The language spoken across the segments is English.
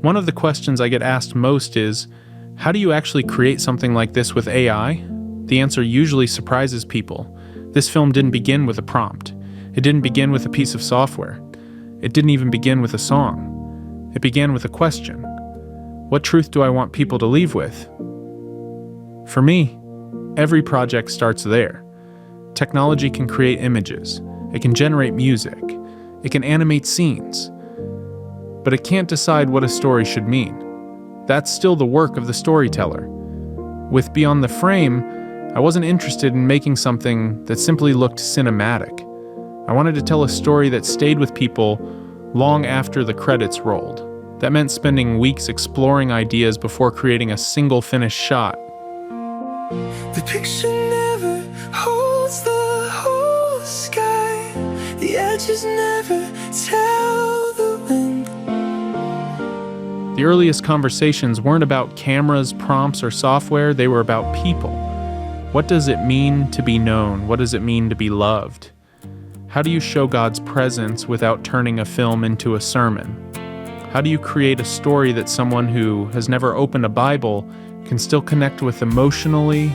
One of the questions I get asked most is, how do you actually create something like this with AI? The answer usually surprises people. This film didn't begin with a prompt. It didn't begin with a piece of software. It didn't even begin with a song. It began with a question. What truth do I want people to leave with? For me, every project starts there. Technology can create images. It can generate music. It can animate scenes. But it can't decide what a story should mean. That's still the work of the storyteller. With Beyond the Frame, I wasn't interested in making something that simply looked cinematic. I wanted to tell a story that stayed with people long after the credits rolled. That meant spending weeks exploring ideas before creating a single finished shot. The picture never holds the whole sky. The edges never tell the wind. The earliest conversations weren't about cameras, prompts, or software. They were about people. What does it mean to be known? What does it mean to be loved? How do you show God's presence without turning a film into a sermon? How do you create a story that someone who has never opened a Bible can still connect with emotionally?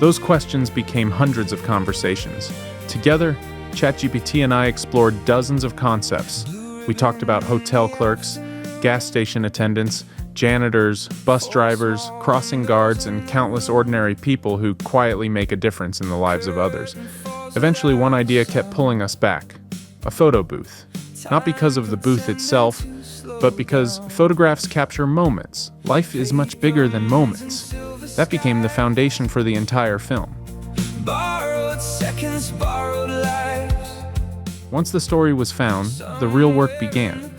Those questions became hundreds of conversations. Together, ChatGPT and I explored dozens of concepts. We talked about hotel clerks, gas station attendants, janitors, bus drivers, crossing guards, and countless ordinary people who quietly make a difference in the lives of others. Eventually, one idea kept pulling us back: a photo booth. Not because of the booth itself, but because photographs capture moments. Life is much bigger than moments. That became the foundation for the entire film. Borrowed seconds, borrowed lives. Once the story was found, the real work began.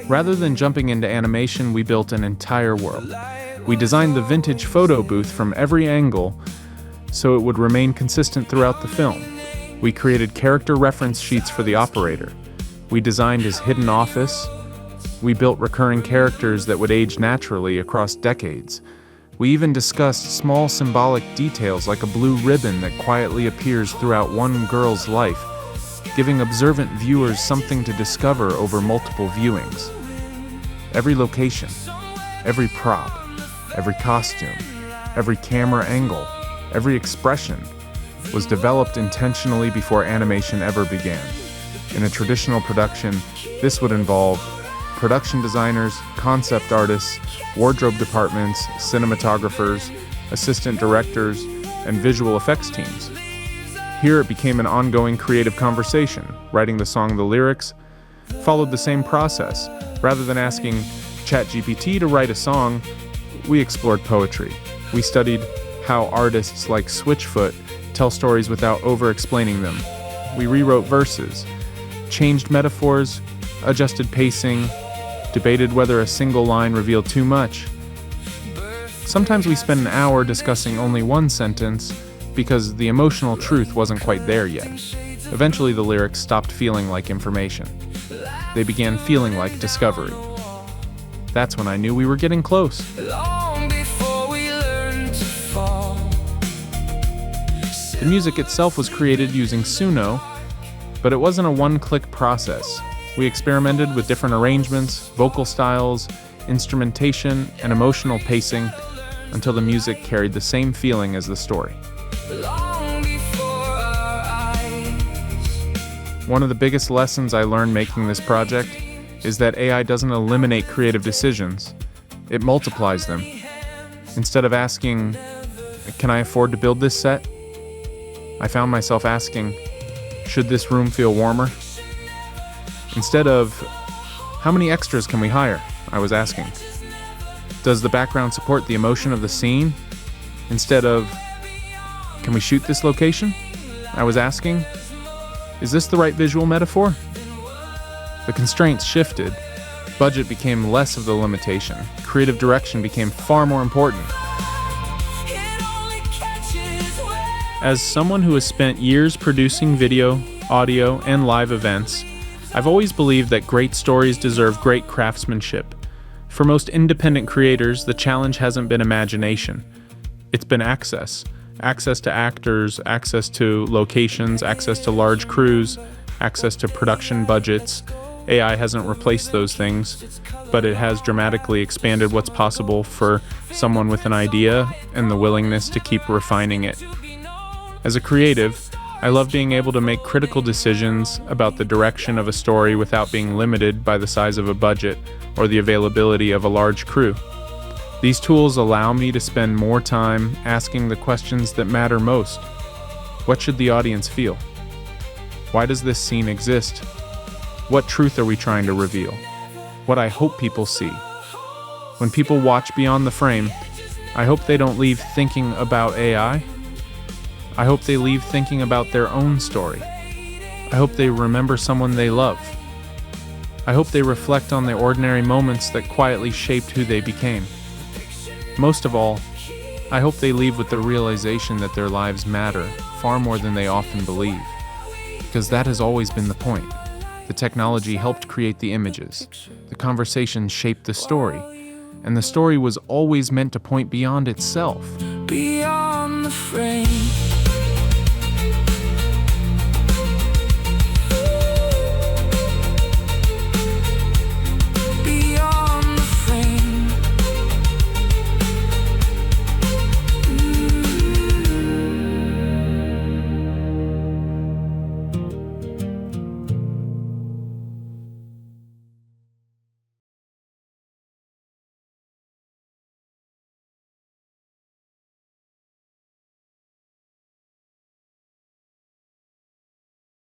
Rather than jumping into animation, we built an entire world. We designed the vintage photo booth from every angle so it would remain consistent throughout the film. We created character reference sheets for the operator. We designed his hidden office. We built recurring characters that would age naturally across decades. We even discussed small symbolic details like a blue ribbon that quietly appears throughout one girl's life, giving observant viewers something to discover over multiple viewings. Every location, every prop, every costume, every camera angle, every expression was developed intentionally before animation ever began. In a traditional production, this would involve production designers, concept artists, wardrobe departments, cinematographers, assistant directors, and visual effects teams. Here it became an ongoing creative conversation. Writing the song The Lyrics followed the same process. Rather than asking ChatGPT to write a song, we explored poetry. We studied how artists like Switchfoot tell stories without over-explaining them. We rewrote verses, changed metaphors, adjusted pacing, debated whether a single line revealed too much. Sometimes we spent an hour discussing only one sentence because the emotional truth wasn't quite there yet. Eventually, the lyrics stopped feeling like information. They began feeling like discovery. That's when I knew we were getting close. Long before we learned to fall. The music itself was created using Suno, but it wasn't a one-click process. We experimented with different arrangements, vocal styles, instrumentation, and emotional pacing until the music carried the same feeling as the story. Long before our eyes. One of the biggest lessons I learned making this project is that AI doesn't eliminate creative decisions, it multiplies them. Instead of asking, "Can I afford to build this set?" I found myself asking, "Should this room feel warmer?" Instead of, "How many extras can we hire?" I was asking, "Does the background support the emotion of the scene?" Instead of, "Can we shoot this location?" I was asking, "Is this the right visual metaphor?" The constraints shifted. Budget became less of the limitation. Creative direction became far more important. It only catches when As someone who has spent years producing video, audio, and live events, I've always believed that great stories deserve great craftsmanship. For most independent creators, the challenge hasn't been imagination. It's been access. Access to actors, access to locations, access to large crews, access to production budgets, AI hasn't replaced those things, but it has dramatically expanded what's possible for someone with an idea and the willingness to keep refining it. As a creative, I love being able to make critical decisions about the direction of a story without being limited by the size of a budget or the availability of a large crew. These tools allow me to spend more time asking the questions that matter most. What should the audience feel? Why does this scene exist? What truth are we trying to reveal? What I hope people see. When people watch beyond the frame, I hope they don't leave thinking about AI. I hope they leave thinking about their own story. I hope they remember someone they love. I hope they reflect on the ordinary moments that quietly shaped who they became. Most of all, I hope they leave with the realization that their lives matter far more than they often believe. Because that has always been the point. The technology helped create the images. The conversation shaped the story. And the story was always meant to point beyond itself. Beyond the frame.